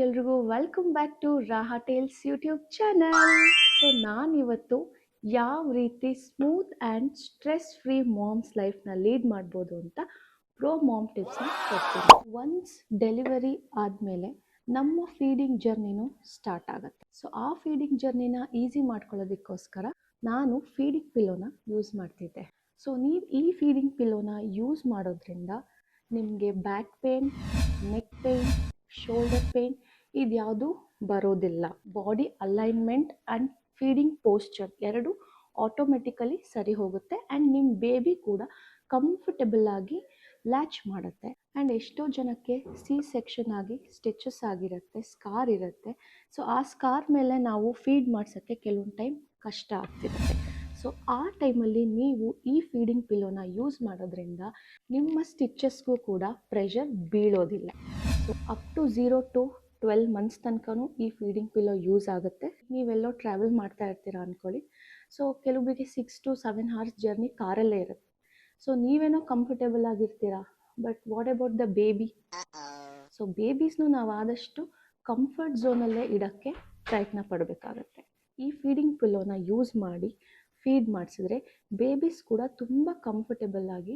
ಎಲ್ರಿಗೂ welcome back to Raha tales YouTube channel. So ನಾನಿವತ್ತು ಯಾವ ರೀತಿ smooth and stress free moms ಲೈಫ್ನ ಲೀಡ್ ಮಾಡ್ಬೋದು ಅಂತ ಮಾಮ್ ಟಿಪ್ಸ್ನ ಕೊಡ್ತೀನಿ. ಒನ್ಸ್ ಡೆಲಿವರಿ ಆದಮೇಲೆ ನಮ್ಮ ಫೀಡಿಂಗ್ ಜರ್ನಿನೂ ಸ್ಟಾರ್ಟ್ ಆಗುತ್ತೆ. ಸೊ ಆ ಫೀಡಿಂಗ್ ಜರ್ನಿನ ಈಸಿ ಮಾಡ್ಕೊಳ್ಳೋದಕ್ಕೋಸ್ಕರ ನಾನು ಫೀಡಿಂಗ್ ಪಿಲ್ಲೋನ ಯೂಸ್ ಮಾಡ್ತಿದ್ದೆ. ಸೊ ನೀವು ಈ ಫೀಡಿಂಗ್ ಪಿಲ್ಲೋನ ಯೂಸ್ ಮಾಡೋದ್ರಿಂದ ನಿಮಗೆ back pain, neck pain, shoulder pain ಇದ್ಯಾವುದು ಬರೋದಿಲ್ಲ. Body alignment and feeding posture ಎರಡು ಆಟೋಮೆಟಿಕಲಿ ಸರಿ ಹೋಗುತ್ತೆ ಆ್ಯಂಡ್ ನಿಮ್ಮ ಬೇಬಿ ಕೂಡ ಕಂಫರ್ಟಬಲ್ ಆಗಿ ಲ್ಯಾಚ್ ಮಾಡುತ್ತೆ. ಆ್ಯಂಡ್ ಎಷ್ಟೋ ಜನಕ್ಕೆ ಸೆಕ್ಷನ್ ಆಗಿ ಸ್ಟಿಚಸ್ ಆಗಿರುತ್ತೆ, ಸ್ಕಾರ್ ಇರುತ್ತೆ. ಸೊ ಆ ಸ್ಕಾರ್ ಮೇಲೆ ನಾವು ಫೀಡ್ ಮಾಡ್ಸೋಕ್ಕೆ ಕೆಲವೊಂದು ಟೈಮ್ ಕಷ್ಟ ಆಗ್ತಿರುತ್ತೆ. ಸೊ ಆ ಟೈಮಲ್ಲಿ ನೀವು ಈ ಫೀಡಿಂಗ್ ಪಿಲ್ಲೋನ ಯೂಸ್ ಮಾಡೋದ್ರಿಂದ ನಿಮ್ಮ ಸ್ಟಿಚಸ್ಗೂ ಕೂಡ ಪ್ರೆಷರ್ ಬೀಳೋದಿಲ್ಲ. So up to 0 to 12 months ತನಕನೂ ಈ ಫೀಡಿಂಗ್ ಪಿಲ್ಲೋ ಯೂಸ್ ಆಗುತ್ತೆ. ನೀವೆಲ್ಲೋ ಟ್ರಾವೆಲ್ ಮಾಡ್ತಾ ಇರ್ತೀರಾ ಅಂದ್ಕೊಳ್ಳಿ. ಸೊ ಕೆಲವೊಬ್ಬರಿಗೆ 6 to 7 hours ಜರ್ನಿ ಕಾರಲ್ಲೇ ಇರುತ್ತೆ. ಸೊ ನೀವೇನೋ ಕಂಫರ್ಟೇಬಲ್ ಆಗಿರ್ತೀರಾ, but what about the baby? So ಬೇಬೀಸ್ನು ನಾವು ಆದಷ್ಟು ಕಂಫರ್ಟ್ ಝೋನಲ್ಲೇ ಇಡೋಕ್ಕೆ ಪ್ರಯತ್ನ ಪಡಬೇಕಾಗತ್ತೆ. ಈ ಫೀಡಿಂಗ್ ಪಿಲ್ಲೋನ ಯೂಸ್ ಮಾಡಿ ಫೀಡ್ ಮಾಡಿಸಿದ್ರೆ ಬೇಬೀಸ್ ಕೂಡ ತುಂಬ ಕಂಫರ್ಟೇಬಲ್ ಆಗಿ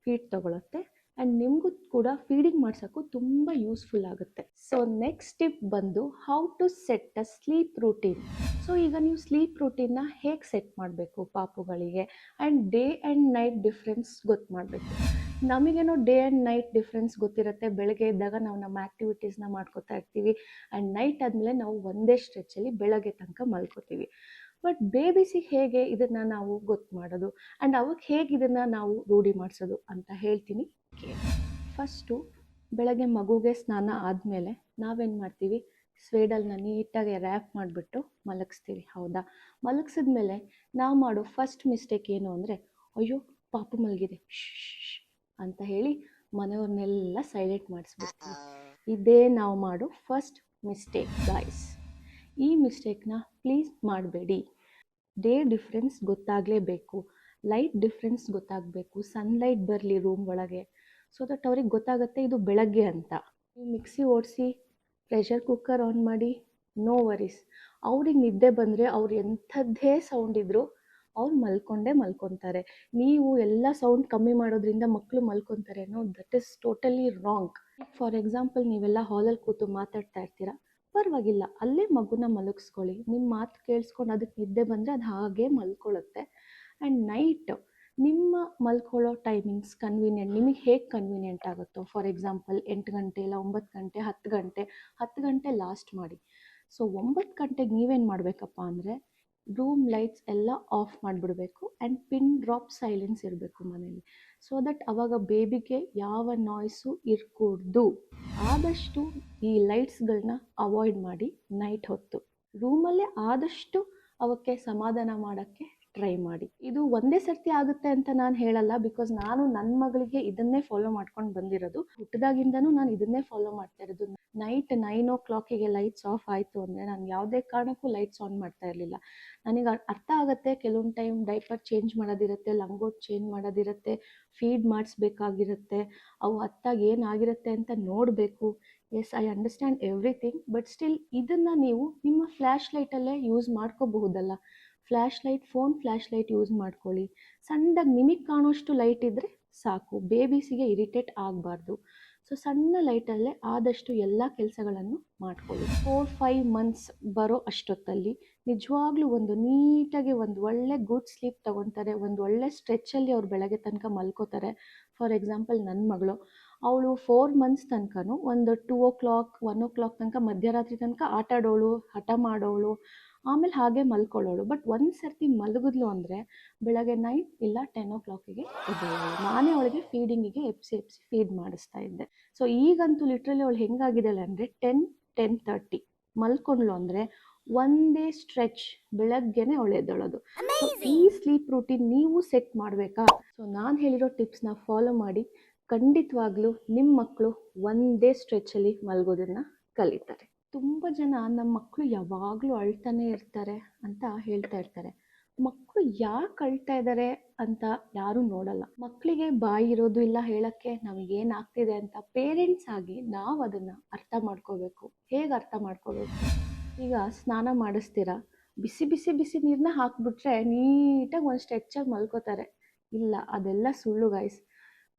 ಫೀಡ್ ತಗೊಳುತ್ತೆ ಆ್ಯಂಡ್ ನಿಮಗೂ ಕೂಡ ಫೀಡಿಂಗ್ ಮಾಡ್ಸೋಕ್ಕೂ ತುಂಬ ಯೂಸ್ಫುಲ್ ಆಗುತ್ತೆ. ಸೊ ನೆಕ್ಸ್ಟ್ ಟಿಪ್ ಬಂದು how to set a sleep routine. So ಈಗ ನೀವು ಸ್ಲೀಪ್ ರೂಟೀನ್ನ ಹೇಗೆ ಸೆಟ್ ಮಾಡಬೇಕು ಪಾಪುಗಳಿಗೆ and day and night difference ಗೊತ್ತು ಮಾಡಬೇಕು. ನಮಗೇನೋ ಡೇ ಆ್ಯಂಡ್ ನೈಟ್ ಡಿಫ್ರೆನ್ಸ್ ಗೊತ್ತಿರುತ್ತೆ. ಬೆಳಗ್ಗೆ ಇದ್ದಾಗ ನಾವು ನಮ್ಮ ಆ್ಯಕ್ಟಿವಿಟೀಸ್ನ ಮಾಡ್ಕೋತಾ ಇರ್ತೀವಿ ಆ್ಯಂಡ್ ನೈಟ್ ಆದಮೇಲೆ ನಾವು ಒಂದೇ ಸ್ಟ್ರೆಚ್ಚಲ್ಲಿ ಬೆಳಗ್ಗೆ ತನಕ ಮಲ್ಕೋತೀವಿ. ಬಟ್ ಬೇಬಿಸಿಗೆ ಹೇಗೆ ಇದನ್ನು ನಾವು ಗೊತ್ತು ಮಾಡೋದು ಆ್ಯಂಡ್ ಅವಾಗ ಹೇಗೆ ಇದನ್ನು ನಾವು ರೂಢಿ ಮಾಡಿಸೋದು ಅಂತ ಹೇಳ್ತೀನಿ. ಫಸ್ಟು ಬೆಳಗ್ಗೆ ಮಗುಗೆ ಸ್ನಾನ ಆದಮೇಲೆ ನಾವೇನು ಮಾಡ್ತೀವಿ, ಸ್ವೇಡಲ್ನ ನೀಟಾಗಿ ರ್ಯಾಪ್ ಮಾಡಿಬಿಟ್ಟು ಮಲಗಿಸ್ತೀವಿ. ಹೌದಾ? ಮಲಗಿಸಿದ್ಮೇಲೆ ನಾವು ಮಾಡೋ ಫಸ್ಟ್ ಮಿಸ್ಟೇಕ್ ಏನು ಅಂದರೆ, ಅಯ್ಯೋ ಪಾಪು ಮಲಗಿದೆ ಅಂತ ಹೇಳಿ ಮನೆಯವ್ರನ್ನೆಲ್ಲ ಸೈಲೆಂಟ್ ಮಾಡಿಸ್ಬಿಡ್ತೀವಿ. ಇದೇ ನಾವು ಮಾಡೋ ಫಸ್ಟ್ ಮಿಸ್ಟೇಕ್ ಗಾಯ್ಸ್. ಈ ಮಿಸ್ಟೇಕ್ನ ಪ್ಲೀಸ್ ಮಾಡಬೇಡಿ. ಡೇ ಡಿಫ್ರೆನ್ಸ್ ಗೊತ್ತಾಗಲೇಬೇಕು, ಲೈಟ್ ಡಿಫ್ರೆನ್ಸ್ ಗೊತ್ತಾಗಬೇಕು, ಸನ್ಲೈಟ್ ಬರಲಿ ರೂಮ್ ಒಳಗೆ, ಸೊ ದಟ್ ಅವ್ರಿಗೆ ಗೊತ್ತಾಗುತ್ತೆ ಇದು ಬೆಳಗ್ಗೆ ಅಂತ. ನೀವು ಮಿಕ್ಸಿ ಓಡಿಸಿ, ಪ್ರೆಷರ್ ಕುಕ್ಕರ್ ಆನ್ ಮಾಡಿ, ನೋ ವರೀಸ್. ಅವ್ರಿಗೆ ನಿದ್ದೆ ಬಂದರೆ ಅವ್ರು ಎಂಥದ್ದೇ ಸೌಂಡ್ ಇದ್ದರೂ ಅವ್ರು ಮಲ್ಕೊತಾರೆ. ನೀವು ಎಲ್ಲ ಸೌಂಡ್ ಕಮ್ಮಿ ಮಾಡೋದ್ರಿಂದ ಮಕ್ಕಳು ಮಲ್ಕೊತಾರೆ. No, that is totally wrong. For example, ನೀವೆಲ್ಲ ಹಾಲಲ್ಲಿ ಕೂತು ಮಾತಾಡ್ತಾ ಇರ್ತೀರಾ, ಪರವಾಗಿಲ್ಲ, ಅಲ್ಲೇ ಮಗುನ ಮಲಗಿಸ್ಕೊಳ್ಳಿ. ನಿಮ್ಮ ಮಾತು ಕೇಳಿಸ್ಕೊಂಡು ಅದಕ್ಕೆ ನಿದ್ದೆ ಬಂದರೆ ಅದು ಹಾಗೇ ಮಲ್ಕೊಳ್ಳುತ್ತೆ. ಆ್ಯಂಡ್ ನೈಟ್ ನಿಮ್ಮ ಮಲ್ಕೊಳ್ಳೋ ಟೈಮಿಂಗ್ಸ್ ಕನ್ವೀನಿಯೆಂಟ್, ನಿಮಗೆ ಹೇಗೆ ಕನ್ವೀನಿಯೆಂಟ್ ಆಗುತ್ತೋ, ಫಾರ್ ಎಕ್ಸಾಂಪಲ್ 8 ಗಂಟೆ ಇಲ್ಲ 9 ಗಂಟೆ, 10 ಗಂಟೆ ಲಾಸ್ಟ್ ಮಾಡಿ. ಸೊ 9 ಗಂಟೆಗೆ ನೀವೇನು ಮಾಡಬೇಕಪ್ಪ ಅಂದರೆ, ರೂಮ್ ಲೈಟ್ಸ್ ಎಲ್ಲ ಆಫ್ ಮಾಡಿಬಿಡಬೇಕು ಆ್ಯಂಡ್ ಪಿನ್ ಡ್ರಾಪ್ ಸೈಲೆನ್ಸ್ ಇರಬೇಕು ಮನೇಲಿ. ಸೊ ದಟ್ ಅವಾಗ ಬೇಬಿಗೆ ಯಾವ ನಾಯ್ಸು ಇರಕೂಡ್ದು. ಆದಷ್ಟು ಈ ಲೈಟ್ಸ್ಗಳನ್ನ ಅವಾಯ್ಡ್ ಮಾಡಿ ನೈಟ್ ಹೊತ್ತು. ರೂಮಲ್ಲೇ ಆದಷ್ಟು ಅವಕ್ಕೆ ಸಮಾಧಾನ ಮಾಡೋಕ್ಕೆ ಟ್ರೈ ಮಾಡಿ. ಇದು ಒಂದೇ ಸರ್ತಿ ಆಗುತ್ತೆ ಅಂತ ನಾನು ಹೇಳಲ್ಲ, ಬಿಕಾಸ್ ನಾನು ನನ್ನ ಮಗಳಿಗೆ ಇದನ್ನೇ ಫಾಲೋ ಮಾಡ್ಕೊಂಡು ಬಂದಿರೋದು. ಹುಟ್ಟಿದಾಗಿಂದನೂ ನಾನು ಇದನ್ನೇ ಫಾಲೋ ಮಾಡ್ತಾ ಇರೋದು. ನೈಟ್ 9 o'clock ಲೈಟ್ಸ್ ಆಫ್ ಆಯಿತು ಅಂದರೆ ನಾನು ಯಾವುದೇ ಕಾರಣಕ್ಕೂ ಲೈಟ್ಸ್ ಆನ್ ಮಾಡ್ತಾ ಇರಲಿಲ್ಲ. ನನಗೆ ಅರ್ಥ ಆಗುತ್ತೆ, ಕೆಲವೊಂದು ಟೈಮ್ ಡೈಪರ್ ಚೇಂಜ್ ಮಾಡೋದಿರುತ್ತೆ, ಲಂಗೋಟ್ ಚೇಂಜ್ ಮಾಡೋದಿರುತ್ತೆ, ಫೀಡ್ ಮಾಡಿಸ್ಬೇಕಾಗಿರುತ್ತೆ, ಅವು ಹತ್ತಾಗ ಏನಾಗಿರುತ್ತೆ ಅಂತ ನೋಡಬೇಕು. Yes, I understand everything, but still ಇದನ್ನು ನೀವು ನಿಮ್ಮ ಫ್ಲ್ಯಾಶ್ ಲೈಟಲ್ಲೇ ಯೂಸ್ ಮಾಡ್ಕೋಬಹುದಲ್ಲ. ಫೋನ್ ಫ್ಲ್ಯಾಶ್ ಲೈಟ್ ಯೂಸ್ ಮಾಡ್ಕೊಳ್ಳಿ. ಸಣ್ಣದಾಗಿ ನಿಮಗೆ ಕಾಣೋಷ್ಟು ಲೈಟ್ ಇದ್ದರೆ ಸಾಕು, ಬೇಬೀಸಿಗೆ ಇರಿಟೇಟ್ ಆಗಬಾರ್ದು. ಸೊ ಸಣ್ಣ ಲೈಟಲ್ಲೇ ಆದಷ್ಟು ಎಲ್ಲ ಕೆಲಸಗಳನ್ನು ಮಾಡ್ಕೊಳ್ಳಿ. 4-5 months ಬರೋ ಅಷ್ಟೊತ್ತಲ್ಲಿ ನಿಜವಾಗ್ಲೂ ನೀಟಾಗಿ ಒಂದು ಒಳ್ಳೆ ಗುಡ್ ಸ್ಲೀಪ್ ತೊಗೊತಾರೆ, ಒಂದು ಒಳ್ಳೆ ಸ್ಟ್ರೆಚ್ಚಲ್ಲಿ ಅವ್ರು ಬೆಳಗ್ಗೆ ತನಕ ಮಲ್ಕೋತಾರೆ. ಫಾರ್ ಎಕ್ಸಾಂಪಲ್, ನನ್ನ ಮಗಳು, ಅವಳು 4 months ತನಕನೂ ಒಂದು 2 o'clock 1 o'clock ತನಕ ಮಧ್ಯರಾತ್ರಿ ತನಕ ಆಟ ಆಡೋಳು, ಹಠ ಮಾಡೋಳು, ಆಮೇಲೆ ಹಾಗೆ ಮಲ್ಕೊಳ್ಳೋಳು. ಬಟ್ ಒಂದು ಸರ್ತಿ ಮಲಗಿದ್ಲು ಅಂದರೆ ಬೆಳಗ್ಗೆ 9 ಇಲ್ಲ 10 o'clock ಎದ್ದೇಳೋಳು. ನಾನೇ ಅವಳಿಗೆ ಫೀಡಿಂಗಿಗೆ ಎಪ್ಸಿ ಫೀಡ್ ಮಾಡಿಸ್ತಾ ಇದ್ದೆ. ಸೊ ಈಗಂತೂ ಲಿಟ್ರಲಿ ಅವಳು ಹೆಂಗಾಗಿದ್ದಾಳೆ ಅಂದರೆ 10-10:30 ಮಲ್ಕೊಂಡ್ಳು ಅಂದರೆ ಒಂದೇ ಸ್ಟ್ರೆಚ್ ಬೆಳಗ್ಗೆನೆ ಅವಳು ಎದ್ದೇಳೋದು. ಸೊ ಈ ಸ್ಲೀಪ್ ರೂಟೀನ್ ನೀವು ಸೆಟ್ ಮಾಡಬೇಕಾ? ಸೊ ನಾನು ಹೇಳಿರೋ ಟಿಪ್ಸ್ನ ಫಾಲೋ ಮಾಡಿ, ಖಂಡಿತವಾಗ್ಲೂ ನಿಮ್ಮ ಮಕ್ಕಳು ಒಂದೇ ಸ್ಟ್ರೆಚ್ಚಲ್ಲಿ ಮಲಗೋದನ್ನು ಕಲಿತಾರೆ. ತುಂಬ ಜನ ನಮ್ಮ ಮಕ್ಕಳು ಯಾವಾಗಲೂ ಅಳ್ತಾನೆ ಇರ್ತಾರೆ ಅಂತ ಹೇಳ್ತಾ ಇರ್ತಾರೆ. ಮಕ್ಕಳು ಯಾಕೆ ಅಳ್ತಾ ಇದ್ದಾರೆ ಅಂತ ಯಾರೂ ನೋಡಲ್ಲ. ಮಕ್ಕಳಿಗೆ ಬಾಯಿ ಇರೋದು ಇಲ್ಲ ಹೇಳಕ್ಕೆ ನಮಗೇನಾಗ್ತಿದೆ ಅಂತ. ಪೇರೆಂಟ್ಸ್ ಆಗಿ ನಾವು ಅದನ್ನು ಅರ್ಥ ಮಾಡ್ಕೋಬೇಕು. ಹೇಗೆ ಅರ್ಥ ಮಾಡ್ಕೋಬೇಕು? ಈಗ ಸ್ನಾನ ಮಾಡಿಸ್ತೀರಾ, ಬಿಸಿ ಬಿಸಿ ಬಿಸಿ ನೀರನ್ನ ಹಾಕಿಬಿಟ್ರೆ ನೀಟಾಗಿ ಒಂದು ಸ್ಟ್ರೆಚಾಗಿ ಮಲ್ಕೋತಾರೆ. ಇಲ್ಲ, ಅದೆಲ್ಲ ಸುಳ್ಳು guys.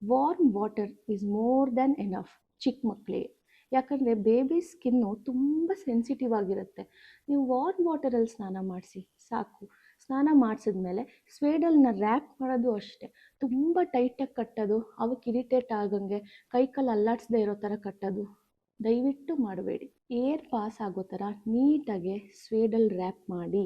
Warm water is more than enough ಚಿಕ್ಕ ಮಕ್ಕಳಿಗೆ. ಯಾಕಂದರೆ ಬೇಬಿ ಸ್ಕಿನ್ನು ತುಂಬ ಸೆನ್ಸಿಟಿವ್ ಆಗಿರುತ್ತೆ. ನೀವು ವಾರ್ಮ್ ವಾಟರಲ್ಲಿ ಸ್ನಾನ ಮಾಡಿಸಿ ಸಾಕು. ಸ್ನಾನ ಮಾಡಿಸಿದ್ಮೇಲೆ ಸ್ವೇಡಲ್ನ ರ್ಯಾಪ್ ಮಾಡೋದು ಅಷ್ಟೇ. ತುಂಬ ಟೈಟಾಗಿ ಕಟ್ಟೋದು, ಅವಕ್ಕೆ ಇರಿಟೇಟ್ ಆಗಂಗೆ ಕೈಕಾಲು ಅಲ್ಲಾಡಿಸದೇ ಇರೋ ಥರ ಕಟ್ಟೋದು ದಯವಿಟ್ಟು ಮಾಡಬೇಡಿ. ಏರ್ ಪಾಸ್ ಆಗೋ ಥರ ನೀಟಾಗೆ ಸ್ವೇಡಲ್ ರ್ಯಾಪ್ ಮಾಡಿ.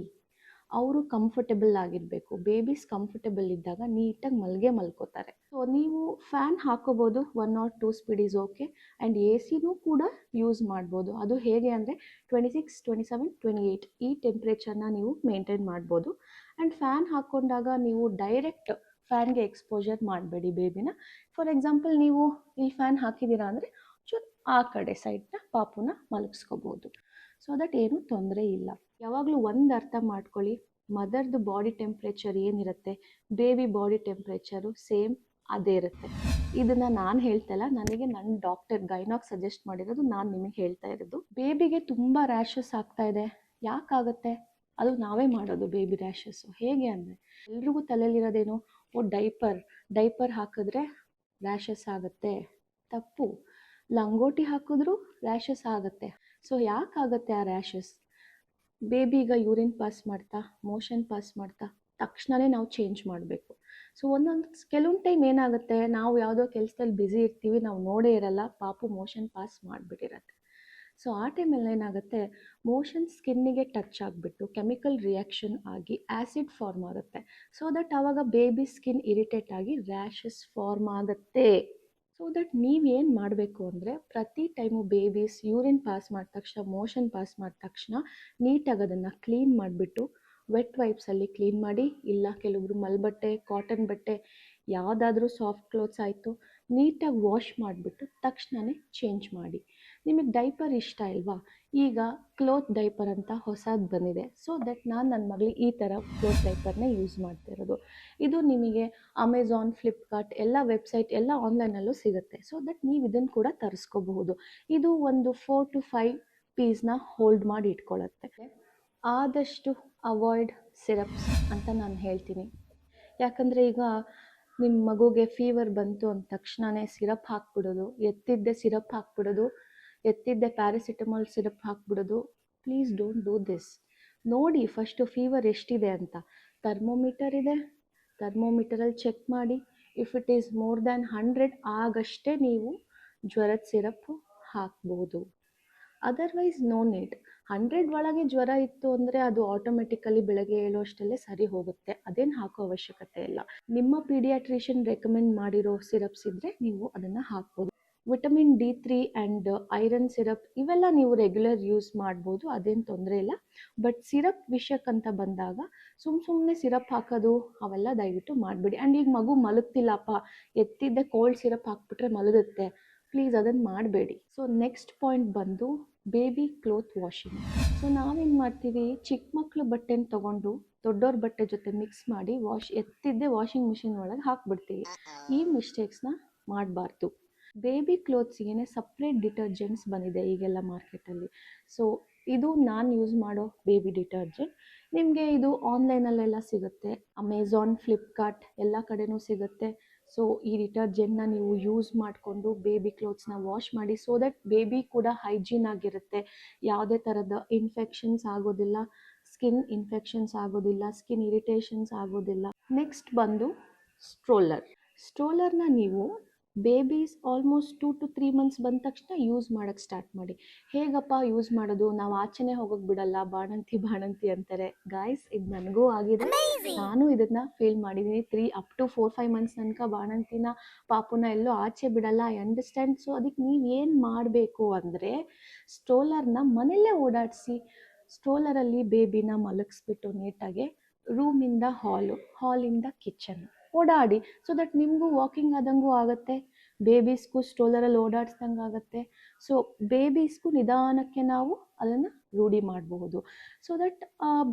ಅವರು ಕಂಫರ್ಟಬಲ್ ಆಗಿರಬೇಕು. ಬೇಬೀಸ್ ಕಂಫರ್ಟಬಲ್ ಇದ್ದಾಗ ನೀಟಾಗಿ ಮಲ್ಕೋತಾರೆ. ಸೊ ನೀವು ಫ್ಯಾನ್ ಹಾಕೋಬೋದು, 1 or 2 speed is okay. And A ಸಿನೂ ಕೂಡ ಯೂಸ್ ಮಾಡ್ಬೋದು. ಅದು ಹೇಗೆ ಅಂದರೆ 26, 27, 28 ಈ ಟೆಂಪ್ರೇಚರ್ನ ನೀವು ಮೇಂಟೈನ್ ಮಾಡ್ಬೋದು. ಆ್ಯಂಡ್ ಫ್ಯಾನ್ ಹಾಕ್ಕೊಂಡಾಗ ನೀವು ಡೈರೆಕ್ಟ್ ಫ್ಯಾನ್ಗೆ ಎಕ್ಸ್ಪೋಜರ್ ಮಾಡಬೇಡಿ ಬೇಬಿನ. ಫಾರ್ ಎಕ್ಸಾಂಪಲ್ ನೀವು ಇಲ್ಲಿ ಫ್ಯಾನ್ ಹಾಕಿದ್ದೀರಾ ಅಂದರೆ ಚೂರು ಆ ಕಡೆ ಸೈಡ್ನ ಪಾಪುನ ಮಲಗಿಸ್ಕೋಬೋದು. ಸೊ ದಟ್ ಏನೂ ತೊಂದರೆ ಇಲ್ಲ. ಯಾವಾಗಲೂ ಒಂದು ಅರ್ಥ ಮಾಡ್ಕೊಳ್ಳಿ, ಮದರ್ದು ಬಾಡಿ ಟೆಂಪ್ರೇಚರ್ ಏನಿರುತ್ತೆ ಬೇಬಿ ಬಾಡಿ ಟೆಂಪ್ರೇಚರು ಸೇಮ್ ಅದೇ ಇರುತ್ತೆ. ಇದನ್ನು ನಾನು ಹೇಳ್ತಾ ಇಲ್ಲ, ನನಗೆ ನನ್ನ ಡಾಕ್ಟರ್ ಗೈನಾಕ್ ಸಜೆಸ್ಟ್ ಮಾಡಿರೋದು ನಾನು ನಿಮಗೆ ಹೇಳ್ತಾ ಇರೋದು. ಬೇಬಿಗೆ ತುಂಬ ರ್ಯಾಷಸ್ ಆಗ್ತಾ ಇದೆ, ಯಾಕಾಗುತ್ತೆ? ಅದು ನಾವೇ ಮಾಡೋದು ಬೇಬಿ ರ್ಯಾಷಸ್ಸು. ಹೇಗೆ ಅಂದರೆ ಎಲ್ರಿಗೂ ತಲೆಯಲ್ಲಿರೋದೇನು, ಡೈಪರ್ ಹಾಕಿದ್ರೆ ರ್ಯಾಷಸ್ ಆಗುತ್ತೆ. ತಪ್ಪು. ಲಂಗೋಟಿ ಹಾಕಿದ್ರೂ ರ್ಯಾಷಸ್ ಆಗುತ್ತೆ. ಸೊ ಯಾಕಾಗುತ್ತೆ ಆ ರ್ಯಾಷಸ್? ಬೇಬಿ ಈಗ ಯೂರಿನ್ ಪಾಸ್ ಮಾಡ್ತಾ, ಮೋಷನ್ ಪಾಸ್ ಮಾಡ್ತಾ ತಕ್ಷಣವೇ ನಾವು ಚೇಂಜ್ ಮಾಡಬೇಕು. ಸೊ ಕೆಲವೊಂದು ಟೈಮ್ ಏನಾಗುತ್ತೆ, ನಾವು ಯಾವುದೋ ಕೆಲಸದಲ್ಲಿ ಬ್ಯುಸಿ ಇರ್ತೀವಿ, ನಾವು ನೋಡೇ ಇರಲ್ಲ, ಪಾಪು ಮೋಷನ್ ಪಾಸ್ ಮಾಡಿಬಿಟ್ಟಿರತ್ತೆ. ಸೊ ಆ ಟೈಮಲ್ಲಿ ಏನಾಗುತ್ತೆ, ಮೋಷನ್ ಸ್ಕಿನ್ನಿಗೆ ಟಚ್ ಆಗಿಬಿಟ್ಟು ಕೆಮಿಕಲ್ ರಿಯಾಕ್ಷನ್ ಆಗಿ ಆ್ಯಸಿಡ್ ಫಾರ್ಮ್ ಆಗುತ್ತೆ. ಸೊ ದಟ್ ಆವಾಗ ಬೇಬಿ ಸ್ಕಿನ್ ಇರಿಟೇಟ್ ಆಗಿ ರ್ಯಾಷಸ್ ಫಾರ್ಮ್ ಆಗುತ್ತೆ. ಸೊ ದಟ್ ನೀವೇನು ಮಾಡಬೇಕು ಅಂದರೆ ಪ್ರತಿ ಟೈಮು ಬೇಬೀಸ್ ಯೂರಿನ್ ಪಾಸ್ ಮಾಡಿದ ತಕ್ಷಣ, ಮೋಷನ್ ಪಾಸ್ ಮಾಡಿದ ತಕ್ಷಣ ನೀಟಾಗಿ ಅದನ್ನು ಕ್ಲೀನ್ ಮಾಡಿಬಿಟ್ಟು ವೆಟ್ ವೈಪ್ಸಲ್ಲಿ ಕ್ಲೀನ್ ಮಾಡಿ, ಇಲ್ಲ ಕೆಲವೊಬ್ರು ಮಲ್ಬಟ್ಟೆ, ಕಾಟನ್ ಬಟ್ಟೆ ಯಾವುದಾದ್ರೂ ಸಾಫ್ಟ್ ಕ್ಲೋತ್ಸ್ ಆಯಿತು ನೀಟಾಗಿ ವಾಶ್ ಮಾಡಿಬಿಟ್ಟು ತಕ್ಷಣವೇ ಚೇಂಜ್ ಮಾಡಿ. ನಿಮಗೆ ಡೈಪರ್ ಇಷ್ಟ ಇಲ್ವಾ? ಈಗ ಕ್ಲೋತ್ ಡೈಪರ್ ಅಂತ ಹೊಸದು ಬಂದಿದೆ. ಸೊ ದಟ್ ನಾನು ನನ್ನ ಮಗಳಿಗೆ ಈ ಥರ ಕ್ಲೋತ್ ಡೈಪರ್ನೇ ಯೂಸ್ ಮಾಡ್ತಾ ಇರೋದು. ಇದು ನಿಮಗೆ ಅಮೆಝಾನ್, ಫ್ಲಿಪ್ಕಾರ್ಟ್ ಎಲ್ಲ ವೆಬ್ಸೈಟ್ ಎಲ್ಲ ಆನ್ಲೈನಲ್ಲೂ ಸಿಗುತ್ತೆ. ಸೊ ದಟ್ ನೀವು ಇದನ್ನು ಕೂಡ ತರಿಸ್ಕೋಬಹುದು. ಇದು ಒಂದು 4 to 5 ಪೀಸ್ನ ಹೋಲ್ಡ್ ಮಾಡಿ ಇಟ್ಕೊಳ್ಳುತ್ತೆ. ಆದಷ್ಟು ಅವಾಯ್ಡ್ ಸಿರಪ್ಸ್ ಅಂತ ನಾನು ಹೇಳ್ತೀನಿ. ಯಾಕಂದರೆ ಈಗ ನಿಮ್ಮ ಮಗುಗೆ ಫೀವರ್ ಬಂತು ಅಂದ ತಕ್ಷಣವೇ ಸಿರಪ್ ಹಾಕ್ಬಿಡೋದು, ಎತ್ತಿದ್ದೆ ಸಿರಪ್ ಹಾಕ್ಬಿಡೋದು, ಎತ್ತಿದ್ದೆ ಪ್ಯಾರಾಸಿಟಮಾಲ್ ಸಿರಪ್ ಹಾಕ್ಬಿಡೋದು. Please don't do this. ನೋಡಿ ಫಸ್ಟು ಫೀವರ್ ಎಷ್ಟಿದೆ ಅಂತ. ಥರ್ಮೋಮೀಟರ್ ಇದೆ, ಥರ್ಮೋಮೀಟರಲ್ಲಿ ಚೆಕ್ ಮಾಡಿ. If it is more than 100 ಆಗಷ್ಟೇ ನೀವು ಜ್ವರದ ಸಿರಪ್ಪು ಹಾಕ್ಬೋದು. Otherwise no need. 100 ಒಳಗೆ ಜ್ವರ ಇತ್ತು ಅಂದರೆ ಅದು ಆಟೋಮೆಟಿಕಲಿ ಬೆಳಗ್ಗೆ ಹೇಳುವಷ್ಟಲ್ಲೇ ಸರಿ ಹೋಗುತ್ತೆ. ಅದೇನು ಹಾಕೋ ಅವಶ್ಯಕತೆ ಇಲ್ಲ. ನಿಮ್ಮ ಪೀಡಿಯಾಟ್ರಿಷಿಯನ್ ರೆಕಮೆಂಡ್ ಮಾಡಿರೋ ಸಿರಪ್ಸ್ ಇದ್ದರೆ ನೀವು ಅದನ್ನು ಹಾಕ್ಬೋದು. Vitamin D3 and iron syrup ಇವೆಲ್ಲ ನೀವು ರೆಗ್ಯುಲರ್ ಯೂಸ್ ಮಾಡ್ಬೋದು, ಅದೇನು ತೊಂದರೆ ಇಲ್ಲ. ಬಟ್ ಸಿರಪ್ ವಿಷಯಕ್ಕಂತ ಬಂದಾಗ ಸುಮ್ಮನೆ ಸಿರಪ್ ಹಾಕೋದು ಅವೆಲ್ಲ ದಯವಿಟ್ಟು ಮಾಡಿಬಿಡಿ. ಆ್ಯಂಡ್ ಈಗ ಮಗು ಮಲಗ್ತಿಲ್ಲಪ್ಪ, ಎತ್ತಿದ್ದೆ ಕೋಲ್ಡ್ ಸಿರಪ್ ಹಾಕ್ಬಿಟ್ರೆ ಮಲಗುತ್ತೆ, ಪ್ಲೀಸ್ ಅದನ್ನು ಮಾಡಬೇಡಿ. ಸೊ ನೆಕ್ಸ್ಟ್ ಪಾಯಿಂಟ್ ಬಂದು ಬೇಬಿ ಕ್ಲೋತ್ ವಾಷಿಂಗ್. ಸೊ ನಾವೇನು ಮಾಡ್ತೀವಿ, ಚಿಕ್ಕ ಮಕ್ಕಳು ಬಟ್ಟೆನ ತೊಗೊಂಡು ದೊಡ್ಡವ್ರ ಬಟ್ಟೆ ಜೊತೆ ಮಿಕ್ಸ್ ಮಾಡಿ ಎತ್ತಿದ್ದೆ ವಾಷಿಂಗ್ ಮಿಷಿನ್ ಒಳಗೆ ಹಾಕ್ಬಿಡ್ತೀವಿ. ಈ ಮಿಸ್ಟೇಕ್ಸ್ನ ಮಾಡಬಾರ್ದು. ಬೇಬಿ ಕ್ಲೋತ್ಸ್ಗೆ ಸಪ್ರೇಟ್ ಡಿಟರ್ಜೆಂಟ್ಸ್ ಬಂದಿದೆ ಈಗೆಲ್ಲ ಮಾರ್ಕೆಟಲ್ಲಿ. ಸೊ ಇದು ನಾನು ಯೂಸ್ ಮಾಡೋ ಬೇಬಿ ಡಿಟರ್ಜೆಂಟ್. ನಿಮಗೆ ಇದು ಆನ್ಲೈನಲ್ಲೆಲ್ಲ ಸಿಗುತ್ತೆ, ಅಮೆಝಾನ್, ಫ್ಲಿಪ್ಕಾರ್ಟ್ ಎಲ್ಲ ಕಡೆನೂ ಸಿಗುತ್ತೆ. ಸೊ ಈ ಡಿಟರ್ಜೆಂಟ್ನ ನೀವು ಯೂಸ್ ಮಾಡಿಕೊಂಡು ಬೇಬಿ ಕ್ಲೋತ್ಸ್ನ ವಾಶ್ ಮಾಡಿ. ಸೊ ದಟ್ ಬೇಬಿ ಕೂಡ ಹೈಜೀನ್ ಆಗಿರುತ್ತೆ, ಯಾವುದೇ ಥರದ ಇನ್ಫೆಕ್ಷನ್ಸ್ ಆಗೋದಿಲ್ಲ, ಸ್ಕಿನ್ ಇನ್ಫೆಕ್ಷನ್ಸ್ ಆಗೋದಿಲ್ಲ, ಸ್ಕಿನ್ ಇರಿಟೇಷನ್ಸ್ ಆಗೋದಿಲ್ಲ. ನೆಕ್ಸ್ಟ್ ಬಂದು ಸ್ಟ್ರೋಲರ್ನ ನೀವು ಬೇಬೀಸ್ ಆಲ್ಮೋಸ್ಟ್ 2 to 3 ಮಂತ್ಸ್ ಬಂದ ತಕ್ಷಣ ಯೂಸ್ ಮಾಡೋಕ್ಕೆ ಸ್ಟಾರ್ಟ್ ಮಾಡಿ. ಹೇಗಪ್ಪ ಯೂಸ್ ಮಾಡೋದು, ನಾವು ಆಚೆನೇ ಹೋಗೋಕ್ಕೆ ಬಿಡಲ್ಲ, ಬಾಣಂತಿ ಅಂತಾರೆ. ಗಾಯ್ಸ್, ಇದು ನನಗೂ ಆಗಿದೆ, ನಾನು ಇದನ್ನು ಫೀಲ್ ಮಾಡಿದ್ದೀನಿ. up to 4-5 ಮಂತ್ಸ್ ತನಕ ಬಾಣಂತಿನ ಪಾಪುನ ಎಲ್ಲೋ ಆಚೆ ಬಿಡಲ್ಲ, ಐ ಅಂಡರ್ಸ್ಟ್ಯಾಂಡ್. ಸೊ ಅದಕ್ಕೆ ನೀವು ಏನು ಮಾಡಬೇಕು ಅಂದರೆ ಸ್ಟ್ರೋಲರ್ನ ಮನೆಯಲ್ಲೇ ಓಡಾಡಿಸಿ. ಸ್ಟ್ರೋಲರಲ್ಲಿ ಬೇಬಿನ ಮಲಗಿಸ್ಬಿಟ್ಟು ನೀಟಾಗಿ ರೂಮಿಂದ ಹಾಲಿಂದ ಕಿಚನ್ ಓಡಾಡಿ. ಸೊ ದಟ್ ನಿಮಗೂ ವಾಕಿಂಗ್ ಆದಂಗೂ ಆಗುತ್ತೆ, ಬೇಬೀಸ್ಗೂ ಸ್ಟ್ರೋಲರಲ್ಲಿ ಓಡಾಡಿಸ್ದಂಗೆ ಆಗುತ್ತೆ. ಸೊ ಬೇಬೀಸ್ಗೂ ನಿಧಾನಕ್ಕೆ ನಾವು ಅದನ್ನು ರೂಢಿ ಮಾಡಬಹುದು. ಸೊ ದಟ್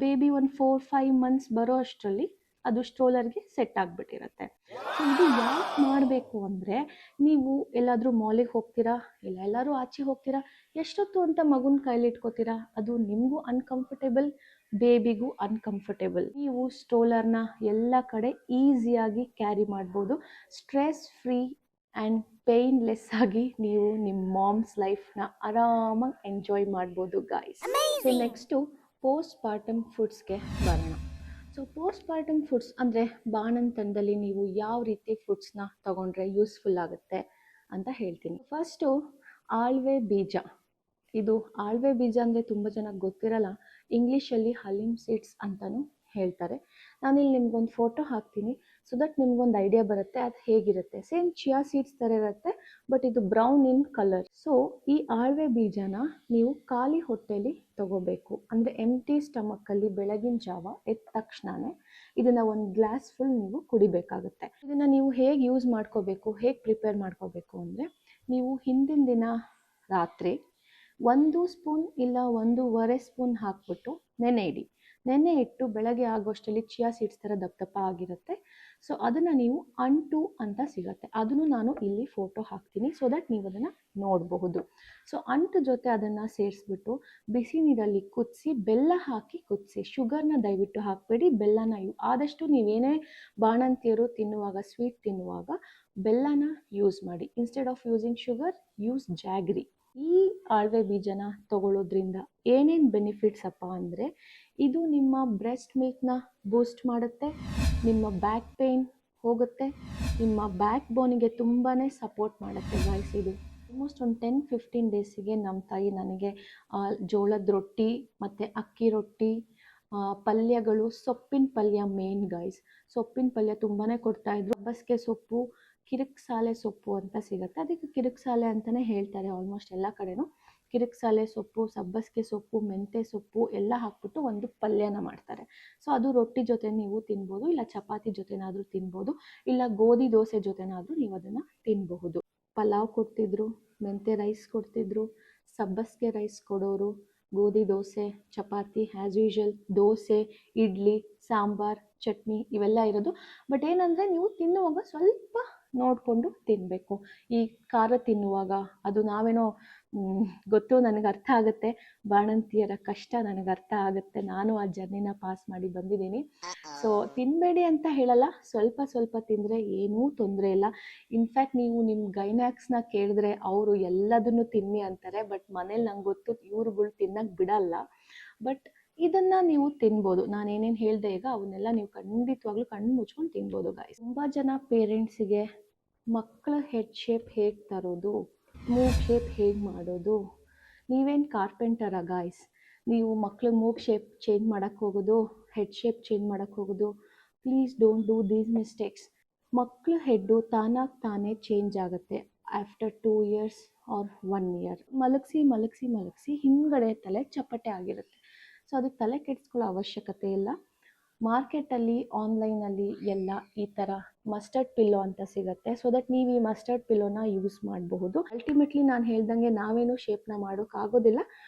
ಬೇಬಿ ಒಂದು 4-5 ಮಂತ್ಸ್ ಬರೋ ಅಷ್ಟರಲ್ಲಿ ಅದು ಸ್ಟ್ರೋಲರ್ಗೆ ಸೆಟ್ ಆಗಿಬಿಟ್ಟಿರುತ್ತೆ. ಸೊ ಇದು ಯಾಕೆ ಮಾಡಬೇಕು ಅಂದರೆ, ನೀವು ಎಲ್ಲಾದರೂ ಮಾಲಿಗೆ ಹೋಗ್ತೀರಾ, ಇಲ್ಲ ಎಲ್ಲರೂ ಆಚೆ ಹೋಗ್ತೀರಾ, ಎಷ್ಟೊತ್ತು ಅಂತ ಮಗುನ ಕೈಲಿ ಇಟ್ಕೋತೀರಾ, ಅದು ನಿಮಗೂ ಅನ್ಕಂಫರ್ಟೇಬಲ್, ಬೇಬಿಗೂ ಅನ್ಕಂಫರ್ಟೇಬಲ್. ನೀವು ಸ್ಟ್ರೋಲರ್ನ ಎಲ್ಲ ಕಡೆ ಈಸಿಯಾಗಿ ಕ್ಯಾರಿ ಮಾಡ್ಬೋದು. ಸ್ಟ್ರೆಸ್ ಫ್ರೀ ಆ್ಯಂಡ್ ಪೇಯ್ನ್ಲೆಸ್ ಆಗಿ ನೀವು ನಿಮ್ಮ ಮಾಮ್ಸ್ ಲೈಫ್ನ ಆರಾಮಾಗಿ ಎಂಜಾಯ್ ಮಾಡ್ಬೋದು guys. So next postpartum ಫುಡ್ಸ್ಗೆ ಬರೋಣ. ಸೊ ಪೋಸ್ಟ್ ಪಾರ್ಟಮ್ ಫುಡ್ಸ್ ಅಂದರೆ ಬಾಣಂತನದಲ್ಲಿ ನೀವು ಯಾವ ರೀತಿ ಫುಡ್ಸ್ನ ತಗೊಂಡ್ರೆ ಯೂಸ್ಫುಲ್ ಆಗುತ್ತೆ ಅಂತ ಹೇಳ್ತೀನಿ. ಫಸ್ಟು ಆಳ್ವೆ ಬೀಜ. ಇದು ಆಳ್ವೆ ಬೀಜ ಅಂದರೆ ತುಂಬ ಜನಕ್ಕೆ ಗೊತ್ತಿರಲ್ಲ, ಇಂಗ್ಲೀಷಲ್ಲಿ ಹಲಿಮ್ ಸೀಡ್ಸ್ ಅಂತಲೂ ಹೇಳ್ತಾರೆ. ನಾನಿಲ್ಲಿ ನಿಮ್ಗೊಂದು ಫೋಟೋ ಹಾಕ್ತೀನಿ, ಸೊ ದಟ್ ನಿಮ್ಗೊಂದು ಐಡಿಯಾ ಬರುತ್ತೆ ಅದು ಹೇಗಿರುತ್ತೆ. ಸೇಮ್ ಚಿಯಾ ಸೀಡ್ಸ್ ಥರ ಇರುತ್ತೆ, ಬಟ್ ಇದು ಬ್ರೌನ್ ಇನ್ ಕಲರ್. ಸೊ ಈ ಆಳ್ವೆ ಬೀಜನ ನೀವು ಖಾಲಿ ಹೊಟ್ಟೆಲಿ ತಗೋಬೇಕು, ಅಂದರೆ ಎಂಟಿ ಸ್ಟಮಕ್ಕಲ್ಲಿ ಬೆಳಗಿನ ಜಾವ ಎದ್ದ ತಕ್ಷಣವೇ ಇದನ್ನು ಒಂದು ಗ್ಲಾಸ್ ಫುಲ್ ನೀವು ಕುಡಿಬೇಕಾಗುತ್ತೆ. ಇದನ್ನು ನೀವು ಹೇಗೆ ಯೂಸ್ ಮಾಡ್ಕೋಬೇಕು, ಹೇಗೆ ಪ್ರಿಪೇರ್ ಮಾಡ್ಕೋಬೇಕು ಅಂದರೆ, ನೀವು ಹಿಂದಿನ ದಿನ ರಾತ್ರಿ 1 ಸ್ಪೂನ್ ಇಲ್ಲ 1.5 ಸ್ಪೂನ್ ಹಾಕ್ಬಿಟ್ಟು ನೆನೆ ಇಟ್ಟು ಬೆಳಗ್ಗೆ ಆಗೋಷ್ಟರಲ್ಲಿ ಚಿಯಾ ಸೀಡ್ಸ್ ಥರ ದಪ್ಪ ದಪ್ಪ ಆಗಿರುತ್ತೆ. ಸೊ ಅದನ್ನು ನೀವು ಅಂಟು ಅಂತ ಸಿಗುತ್ತೆ, ಅದನ್ನು ನಾನು ಇಲ್ಲಿ ಫೋಟೋ ಹಾಕ್ತೀನಿ, ಸೊ ದಟ್ ನೀವು ಅದನ್ನು ನೋಡಬಹುದು. ಸೊ ಅಂಟು ಜೊತೆ ಅದನ್ನು ಸೇರಿಸ್ಬಿಟ್ಟು ಬಿಸಿ ನೀರಲ್ಲಿ ಕುದಿಸಿ, ಬೆಲ್ಲ ಹಾಕಿ ಕುದಿಸಿ. ಶುಗರ್ನ ದಯವಿಟ್ಟು ಹಾಕಬೇಡಿ, ಬೆಲ್ಲನ ಆದಷ್ಟು ನೀವೇನೇ ಬಾಣಂತಿಯರು ತಿನ್ನುವಾಗ, ಸ್ವೀಟ್ ತಿನ್ನುವಾಗ ಬೆಲ್ಲನ ಯೂಸ್ ಮಾಡಿ. Instead of using sugar, use jaggery. ಈ ಆಳ್ವೆ ಬೀಜನ ತಗೊಳ್ಳೋದ್ರಿಂದ ಏನೇನು ಬೆನಿಫಿಟ್ಸ್ ಅಪ್ಪ ಅಂದರೆ, ಇದು ನಿಮ್ಮ ಬ್ರೆಸ್ಟ್ ಮಿಲ್ಕ್ನ ಬೂಸ್ಟ್ ಮಾಡುತ್ತೆ, ನಿಮ್ಮ ಬ್ಯಾಕ್ ಪೇಯ್ನ್ ಹೋಗುತ್ತೆ, ನಿಮ್ಮ ಬ್ಯಾಕ್ ಬೋನಿಗೆ ತುಂಬಾ ಸಪೋರ್ಟ್ ಮಾಡುತ್ತೆ ಗಾಯ್ಸ್. ಇದು ಆಲ್ಮೋಸ್ಟ್ ಒಂದು 10-15 ಡೇಸಿಗೆ ನಮ್ಮ ತಾಯಿ ನನಗೆ ಜೋಳದ ರೊಟ್ಟಿ ಮತ್ತು ಅಕ್ಕಿ ರೊಟ್ಟಿ, ಪಲ್ಯಗಳು, ಸೊಪ್ಪಿನ ಪಲ್ಯ ಮೇನ್ ಗಾಯ್ಸ್. ಸೊಪ್ಪಿನ ಪಲ್ಯ ತುಂಬಾ ಕೊಡ್ತಾಯಿದ್ರು. ಸಬ್ಬಸಿಗೆ ಸೊಪ್ಪು, ಕಿರಿಕ್ಸಾಲೆ ಸೊಪ್ಪು ಅಂತ ಸಿಗುತ್ತೆ, ಅದಕ್ಕೆ ಕಿರಿಕ್ಸಾಲೆ ಅಂತಲೇ ಹೇಳ್ತಾರೆ ಆಲ್ಮೋಸ್ಟ್ ಎಲ್ಲ ಕಡೆನೂ. ಕಿರಿಕ್ಸಾಲೆ ಸೊಪ್ಪು, ಸಬ್ಬಸಿಗೆ ಸೊಪ್ಪು, ಮೆಂತ್ಯ ಸೊಪ್ಪು ಎಲ್ಲ ಹಾಕ್ಬಿಟ್ಟು ಒಂದು ಪಲ್ಯನ ಮಾಡ್ತಾರೆ. ಸೊ ಅದು ರೊಟ್ಟಿ ಜೊತೆ ನೀವು ತಿನ್ಬೋದು, ಇಲ್ಲ ಚಪಾತಿ ಜೊತೆನಾದರೂ ತಿನ್ಬೋದು, ಇಲ್ಲ ಗೋಧಿ ದೋಸೆ ಜೊತೆನಾದರೂ ನೀವು ಅದನ್ನು ತಿನ್ನಬಹುದು. ಪಲಾವ್ ಕೊಡ್ತಿದ್ರು, ಮೆಂತ್ಯ ರೈಸ್ ಕೊಡ್ತಿದ್ರು, ಸಬ್ಬಸಿಗೆ ರೈಸ್ ಕೊಡೋರು, ಗೋಧಿ ದೋಸೆ, ಚಪಾತಿ, ಆ್ಯಸ್ ಯೂಶುವಲ್ ದೋಸೆ, ಇಡ್ಲಿ, ಸಾಂಬಾರ್, ಚಟ್ನಿ ಇವೆಲ್ಲ ಇರೋದು. ಬಟ್ ಏನಂದರೆ, ನೀವು ತಿನ್ನುವಾಗ ಸ್ವಲ್ಪ ನೋಡಿಕೊಂಡು ತಿನ್ನಬೇಕು. ಈ ಖಾರ ತಿನ್ನುವಾಗ ಅದು ನಾವೇನೋ ಗೊತ್ತು, ನನಗೆ ಅರ್ಥ ಆಗುತ್ತೆ, ಬಾಣಂತಿಯರ ಕಷ್ಟ ನನಗೆ ಅರ್ಥ ಆಗುತ್ತೆ, ನಾನು ಆ ಜರ್ನಿನ ಪಾಸ್ ಮಾಡಿ ಬಂದಿದ್ದೀನಿ. ಸೊ ತಿನ್ನಬೇಡಿ ಅಂತ ಹೇಳಲ್ಲ, ಸ್ವಲ್ಪ ಸ್ವಲ್ಪ ತಿಂದರೆ ಏನೂ ತೊಂದರೆ ಇಲ್ಲ. ಇನ್ಫ್ಯಾಕ್ಟ್ ನೀವು ನಿಮ್ಮ ಗೈನಾಕ್ಸ್ನ ಕೇಳಿದ್ರೆ ಅವರು ಎಲ್ಲದನ್ನು ತಿನ್ನಿ ಅಂತಾರೆ, ಬಟ್ ಮನೇಲಿ ನಂಗೆ ಗೊತ್ತು ಇವ್ರುಗಳು ತಿನ್ನಕ್ಕೆ ಬಿಡಲ್ಲ. ಬಟ್ ಇದನ್ನು ನೀವು ತಿನ್ಬೋದು. ನಾನು ಏನೇನು ಹೇಳಿದೆ ಈಗ ಅವನ್ನೆಲ್ಲ ನೀವು ಖಂಡಿತವಾಗ್ಲೂ ಕಣ್ಣು ಮುಚ್ಕೊಂಡು ತಿನ್ಬೋದು ಗಾಯ್ಸ್. ತುಂಬ ಜನ ಪೇರೆಂಟ್ಸಿಗೆ ಮಕ್ಕಳ ಹೆಡ್ ಶೇಪ್ ಹೇಗೆ ತರೋದು, ಮೂಗ್ ಶೇಪ್ ಹೇಗೆ ಮಾಡೋದು, ನೀವೇನು ಕಾರ್ಪೆಂಟರ ಗಾಯ್ಸ್, ನೀವು ಮಕ್ಳ ಮೂಗ್ ಶೇಪ್ ಚೇಂಜ್ ಮಾಡೋಕ್ಕೆ ಹೋಗೋದು, ಹೆಡ್ ಶೇಪ್ ಚೇಂಜ್ ಮಾಡೋಕ್ಕೆ ಹೋಗೋದು. Please don't do these mistakes. ಮಕ್ಕಳ ಹೆಡ್ಡು ತಾನೇ ಚೇಂಜ್ ಆಗುತ್ತೆ ಆಫ್ಟರ್ 2 years ಆರ್ 1 year. ಮಲಗಿಸಿ ಹಿಂದ್ಗಡೆ ತಲೆ ಚಪ್ಪಟೆ ಆಗಿರುತ್ತೆ. ಸೊ ಅದಕ್ಕೆ ತಲೆ ಕೆಡಿಸ್ಕೊಳ್ಳೋ ಅವಶ್ಯಕತೆ ಇಲ್ಲ. ಮಾರ್ಕೆಟಲ್ಲಿ, ಆನ್ಲೈನಲ್ಲಿ ಎಲ್ಲ ಈ ಥರ ಮಸ್ಟರ್ಡ್ ಪಿಲ್ಲೋ ಅಂತ ಸಿಗುತ್ತೆ. ಸೊ ದಟ್ ನೀವು ಈ ಮಸ್ಟರ್ಡ್ ಪಿಲ್ಲೋನ ಯೂಸ್ ಮಾಡಬಹುದು. ಅಲ್ಟಿಮೇಟ್ಲಿ ನಾನು ಹೇಳ್ದಂಗೆ ನಾವೇನು ಶೇಪ್ನ ಮಾಡೋಕ್ಕಾಗೋದಿಲ್ಲ,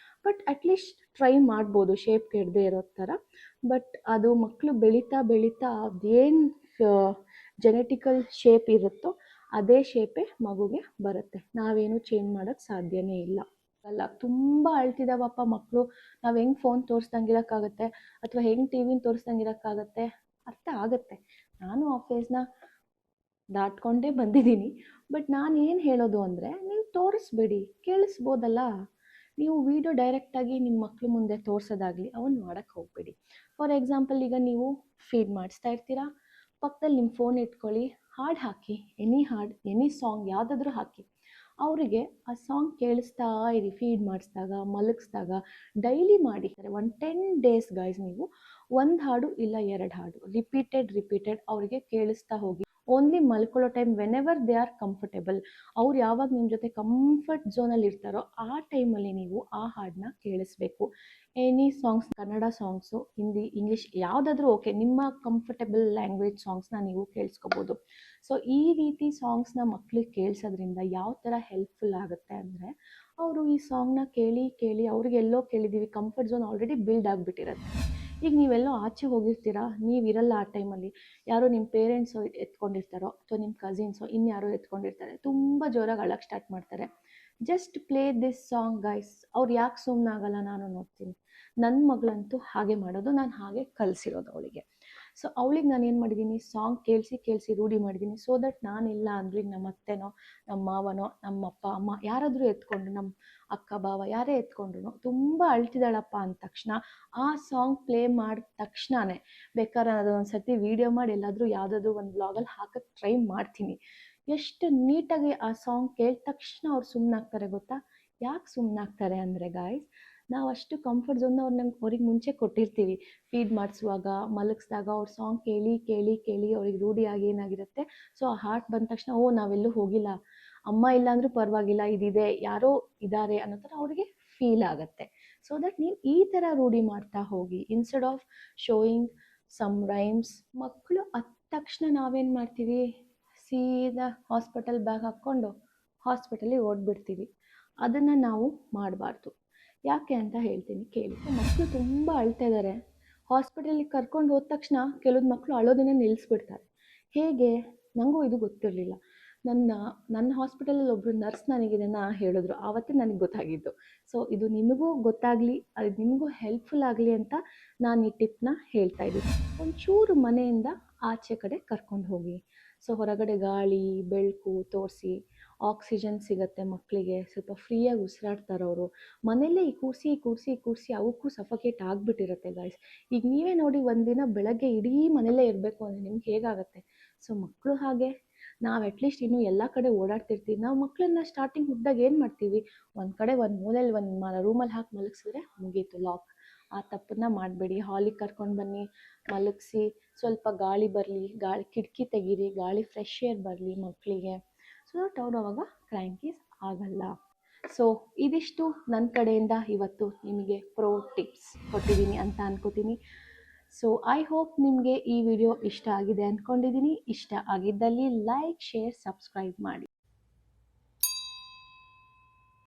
ಬಟ್ ಅಟ್ಲೀಸ್ಟ್ ಟ್ರೈ ಮಾಡ್ಬೋದು ಶೇಪ್ ಕೆಡದೆ ಇರೋ ಥರ. ಬಟ್ ಅದು ಮಕ್ಕಳು ಬೆಳೀತಾ ಅದೇನು ಜೆನೆಟಿಕಲ್ ಶೇಪ್ ಇರುತ್ತೋ ಅದೇ ಶೇಪೇ ಮಗುಗೆ ಬರುತ್ತೆ. ನಾವೇನು ಚೇಂಜ್ ಮಾಡೋಕ್ಕೆ ಸಾಧ್ಯನೇ ಇಲ್ಲ. ಅಲ್ಲ, ತುಂಬ ಅಳ್ತಿದ್ದಾವಪ್ಪ ಮಕ್ಕಳು, ನಾವು ಹೆಂಗೆ ಫೋನ್ ತೋರಿಸ್ದಂಗಿರೋಕ್ಕಾಗತ್ತೆ, ಅಥವಾ ಹೆಂಗೆ ಟಿ ವಿನ ತೋರಿಸ್ದಂಗಿರೋಕ್ಕಾಗತ್ತೆ, ಅರ್ಥ ಆಗುತ್ತೆ. ನಾನು ಆ ಫೇಸ್ನ ದಾಟ್ಕೊಂಡೇ ಬಂದಿದ್ದೀನಿ. ಬಟ್ ನಾನು ಏನು ಹೇಳೋದು ಅಂದರೆ, ನೀವು ತೋರಿಸ್ಬೇಡಿ, ಕೇಳಿಸ್ಬೋದಲ್ಲ. ನೀವು ವಿಡಿಯೋ ಡೈರೆಕ್ಟಾಗಿ ನಿಮ್ಮ ಮಕ್ಳ ಮುಂದೆ ತೋರಿಸೋದಾಗಲಿ ಅವನ್ನ ಮಾಡೋಕ್ಕೆ ಹೋಗಬೇಡಿ. ಫಾರ್ ಎಕ್ಸಾಂಪಲ್, ಈಗ ನೀವು ಫೀಡ್ ಮಾಡಿಸ್ತಾ ಇರ್ತೀರಾ, ಪಕ್ಕದಲ್ಲಿ ನಿಮ್ಮ ಫೋನ್ ಇಟ್ಕೊಳ್ಳಿ, ಹಾಡು ಹಾಕಿ, ಎನಿ ಹಾಡು, ಎನಿ ಸಾಂಗ್ ಯಾವುದಾದ್ರೂ ಹಾಕಿ, ಅವರಿಗೆ ಆ ಸಾಂಗ್ ಕೇಳಿಸ್ತಾ ಇರಿ. ಫೀಡ್ ಮಾಡಿಸಿದಾಗ, ಮಲಗಿಸಿದಾಗ ಡೈಲಿ ಮಾಡಿ. ಒಂದು 10 days ಗಾಯ್ಸ್, ನೀವು 1 ಹಾಡು ಇಲ್ಲ 2 ಹಾಡು ರಿಪೀಟೆಡ್ ಅವರಿಗೆ ಕೇಳಿಸ್ತಾ ಹೋಗಿ. ಓನ್ಲಿ ಮಲ್ಕೊಳ್ಳೋ time, whenever they are comfortable, ಅವ್ರು ಯಾವಾಗ ನಿಮ್ಮ ಜೊತೆ ಕಂಫರ್ಟ್ ಝೋನಲ್ಲಿ ಇರ್ತಾರೋ ಆ ಟೈಮಲ್ಲಿ ನೀವು ಆ ಹಾಡನ್ನ ಕೇಳಿಸ್ಬೇಕು. Any songs, Kannada songs, Hindi, English ಯಾವುದಾದ್ರೂ ಓಕೆ, ನಿಮ್ಮ ಕಂಫರ್ಟೇಬಲ್ ಲ್ಯಾಂಗ್ವೇಜ್ ಸಾಂಗ್ಸ್ನ ನೀವು ಕೇಳಿಸ್ಕೋಬೋದು. ಸೊ ಈ ರೀತಿ ಸಾಂಗ್ಸ್ನ ಮಕ್ಳಿಗೆ ಕೇಳಿಸೋದ್ರಿಂದ ಯಾವ ಥರ ಹೆಲ್ಪ್ಫುಲ್ ಆಗುತ್ತೆ ಅಂದರೆ, ಅವರು ಈ ಸಾಂಗ್ನ ಕೇಳಿ ಅವ್ರಿಗೆ ಎಲ್ಲೋ ಕೇಳಿದ್ದೀವಿ, ಕಂಫರ್ಟ್ ಝೋನ್ ಆಲ್ರೆಡಿ ಬಿಲ್ಡ್ ಆಗಿಬಿಟ್ಟಿರುತ್ತೆ. ಈಗ ನೀವೆಲ್ಲೋ ಆಚೆ ಹೋಗಿರ್ತೀರಾ, ನೀವಿರಲ್ಲ ಆ ಟೈಮಲ್ಲಿ, ಯಾರೋ ನಿಮ್ಮ ಪೇರೆಂಟ್ಸು ಎತ್ಕೊಂಡಿರ್ತಾರೋ ಅಥವಾ ನಿಮ್ಮ ಕಸಿನ್ಸೋ ಇನ್ಯಾರೋ ಎತ್ಕೊಂಡಿರ್ತಾರೆ, ತುಂಬ ಜೋರಾಗಿ ಅಳಕ್ಕೆ ಸ್ಟಾರ್ಟ್ ಮಾಡ್ತಾರೆ. Just play this song guys. ಅವ್ರು ಯಾಕೆ ಸುಮ್ಮನಾಗಲ್ಲ ನಾನು ನೋಡ್ತೀನಿ. ನನ್ನ ಮಗಳಂತೂ ಹಾಗೆ ಮಾಡೋದು, ನಾನು ಹಾಗೆ ಕಲಿಸಿರೋದು ಅವಳಿಗೆ. ಸೊ ಅವಳಿಗೆ ನಾನು ಏನು ಮಾಡಿದ್ದೀನಿ, ಸಾಂಗ್ ಕೇಳಿಸಿ ರೂಢಿ ಮಾಡಿದ್ದೀನಿ. ಸೊ ದಟ್ ನಾನಿಲ್ಲ ಅಂದ್ರೆ ನಮ್ಮ ಅತ್ತೆನೋ ನಮ್ಮ ಮಾವನೋ ನಮ್ಮ ಅಪ್ಪ ಅಮ್ಮ ಯಾರಾದರೂ ಎತ್ಕೊಂಡು, ನಮ್ಮ ಅಕ್ಕ ಭಾವ ಯಾರೇ ಎತ್ಕೊಂಡ್ರು ತುಂಬ ಅಳ್ತಿದ್ದಾಳಪ್ಪ ಅಂದ ತಕ್ಷಣ ಆ ಸಾಂಗ್ ಪ್ಲೇ ಮಾಡಿದ ತಕ್ಷಣವೇ, ಬೇಕಾದ್ರೆ ಅದು ಒಂದು ಸರ್ತಿ ವೀಡಿಯೋ ಮಾಡಿ ಎಲ್ಲಾದರೂ ಯಾವುದಾದ್ರೂ ಒಂದು ಬ್ಲಾಗಲ್ಲಿ ಹಾಕಕ್ಕೆ ಟ್ರೈ ಮಾಡ್ತೀನಿ. ಎಷ್ಟು ನೀಟಾಗಿ ಆ ಸಾಂಗ್ ಕೇಳಿದ ತಕ್ಷಣ ಅವ್ರು ಸುಮ್ಮನಾಗ್ತಾರೆ ಗೊತ್ತಾ. ಯಾಕೆ ಸುಮ್ಮನಾಗ್ತಾರೆ ಅಂದರೆ ಗಾಯ್ಸ್, ನಾವು ಅಷ್ಟು ಕಂಫರ್ಟ್ ಝೋನ್ನ ಅವ್ರಿಗೆ ಮುಂಚೆ ಕೊಟ್ಟಿರ್ತೀವಿ. ಫೀಡ್ ಮಾಡಿಸುವಾಗ, ಮಲಗಿಸಿದಾಗ ಅವ್ರ ಸಾಂಗ್ ಕೇಳಿ ಕೇಳಿ ಕೇಳಿ ಅವ್ರಿಗೆ ರೂಢಿಯಾಗಿ ಏನಾಗಿರುತ್ತೆ, ಸೊ ಆ ಹಾರ್ಟ್ ಬಂದ ತಕ್ಷಣ ಓ ನಾವೆಲ್ಲೂ ಹೋಗಿಲ್ಲ, ಅಮ್ಮ ಇಲ್ಲ ಅಂದರೂ ಪರವಾಗಿಲ್ಲ, ಇದಿದೆ, ಯಾರೋ ಇದ್ದಾರೆ ಅನ್ನೋ ಥರ ಅವ್ರಿಗೆ ಫೀಲ್ ಆಗುತ್ತೆ. ಸೊ ದಟ್ ನೀವು ಈ ಥರ ರೂಢಿ ಮಾಡ್ತಾ ಹೋಗಿ, instead of showing some rhymes. ಮಕ್ಕಳು ಅತ್ತ ತಕ್ಷಣ ನಾವೇನು ಮಾಡ್ತೀವಿ, ಸೀದಾ ಹಾಸ್ಪಿಟಲ್ ಬ್ಯಾಗ್ ಹಾಕ್ಕೊಂಡು ಹಾಸ್ಪಿಟಲಿಗೆ ಓಡ್ಬಿಡ್ತೀವಿ. ಅದನ್ನು ನಾವು ಮಾಡಬಾರ್ದು. ಯಾಕೆ ಅಂತ ಹೇಳ್ತೀನಿ ಕೇಳಿ. ಮಕ್ಕಳು ತುಂಬ ಅಳ್ತಾ ಇದ್ದಾರೆ, ಹಾಸ್ಪಿಟಲಿಗೆ ಕರ್ಕೊಂಡು ಹೋದ ತಕ್ಷಣ ಕೆಲವೊಂದು ಮಕ್ಕಳು ಅಳೋದನ್ನೇ ನಿಲ್ಲಿಸ್ಬಿಡ್ತಾರೆ. ಹೇಗೆ, ನನಗೂ ಇದು ಗೊತ್ತಿರಲಿಲ್ಲ. ನನ್ನ ಹಾಸ್ಪಿಟಲಲ್ಲಿ ಒಬ್ಬರು ನರ್ಸ್ ನನಗೆ ಇದನ್ನು ಹೇಳಿದ್ರು, ಆವತ್ತೇ ನನಗೆ ಗೊತ್ತಾಗಿದ್ದು. ಸೊ ಇದು ನಿಮಗೂ ಗೊತ್ತಾಗಲಿ, ಅದು ನಿಮಗೂ ಹೆಲ್ಪ್ಫುಲ್ ಆಗಲಿ ಅಂತ ನಾನು ಈ ಟಿಪ್ನ ಹೇಳ್ತಾ ಇದ್ದೀನಿ. ಒಂಚೂರು ಮನೆಯಿಂದ ಆಚೆ ಕಡೆ ಕರ್ಕೊಂಡು ಹೋಗಿ, ಸೊ ಹೊರಗಡೆ ಗಾಳಿ ಬೆಳಕು ತೋರಿಸಿ, ಆಕ್ಸಿಜನ್ ಸಿಗುತ್ತೆ ಮಕ್ಕಳಿಗೆ, ಸ್ವಲ್ಪ ಫ್ರೀಯಾಗಿ ಉಸಿರಾಡ್ತಾರೆ ಅವರು. ಮನೆಯಲ್ಲೇ ಈ ಕೂರಿಸಿ ಅವಕ್ಕೂ ಸಫಕೇಟ್ ಆಗಿಬಿಟ್ಟಿರುತ್ತೆ ಗಾಯ್ಸ್. ಈಗ ನೀವೇ ನೋಡಿ, ಒಂದಿನ ಬೆಳಗ್ಗೆ ಇಡೀ ಮನೆಯಲ್ಲೇ ಇರಬೇಕು ಅಂದರೆ ನಿಮ್ಗೆ ಹೇಗಾಗುತ್ತೆ. ಸೊ ಮಕ್ಕಳು ಹಾಗೆ, ನಾವು ಅಟ್ಲೀಸ್ಟ್ ಇನ್ನೂ ಎಲ್ಲ ಕಡೆ ಓಡಾಡ್ತಿರ್ತೀವಿ. ನಾವು ಮಕ್ಕಳನ್ನ ಸ್ಟಾರ್ಟಿಂಗ್ ಹುಟ್ಟಿದಾಗ ಏನು ಮಾಡ್ತೀವಿ, ಒಂದು ಕಡೆ ಒಂದು ಮೂಲೆಯಲ್ಲಿ ಒಂದು ರೂಮಲ್ಲಿ ಹಾಕಿ ಮಲಗಿಸಿದ್ರೆ ಮುಗೀತು, ಲಾಕ್. ಆ ತಪ್ಪನ್ನ ಮಾಡಬೇಡಿ. ಹಾಲಿಗೆ ಕರ್ಕೊಂಡು ಬನ್ನಿ, ಮಲಗಿಸಿ, ಸ್ವಲ್ಪ ಗಾಳಿ ಬರಲಿ, ಕಿಟಕಿ ತೆಗೀರಿ, ಗಾಳಿ ಫ್ರೆಶ್ ಏರ್ ಬರಲಿ ಮಕ್ಕಳಿಗೆ. ಸೊ ದಟ್ ಅವ್ರು ಅವಾಗ ಕ್ರ್ಯಾಂಕೀಸ್ ಆಗಲ್ಲ. ಸೊ ಇದಿಷ್ಟು ನನ್ನ ಕಡೆಯಿಂದ ಇವತ್ತು ನಿಮಗೆ ಪ್ರೋ ಟಿಪ್ಸ್ ಕೊಟ್ಟಿದ್ದೀನಿ ಅಂತ ಅನ್ಕೋತೀನಿ. ಸೊ ಐ ಹೋಪ್ ನಿಮಗೆ ಈ ವಿಡಿಯೋ ಇಷ್ಟ ಆಗಿದೆ ಅಂದ್ಕೊಂಡಿದ್ದೀನಿ. ಇಷ್ಟ ಆಗಿದ್ದಲ್ಲಿ ಲೈಕ್, ಶೇರ್, ಸಬ್ಸ್ಕ್ರೈಬ್ ಮಾಡಿ.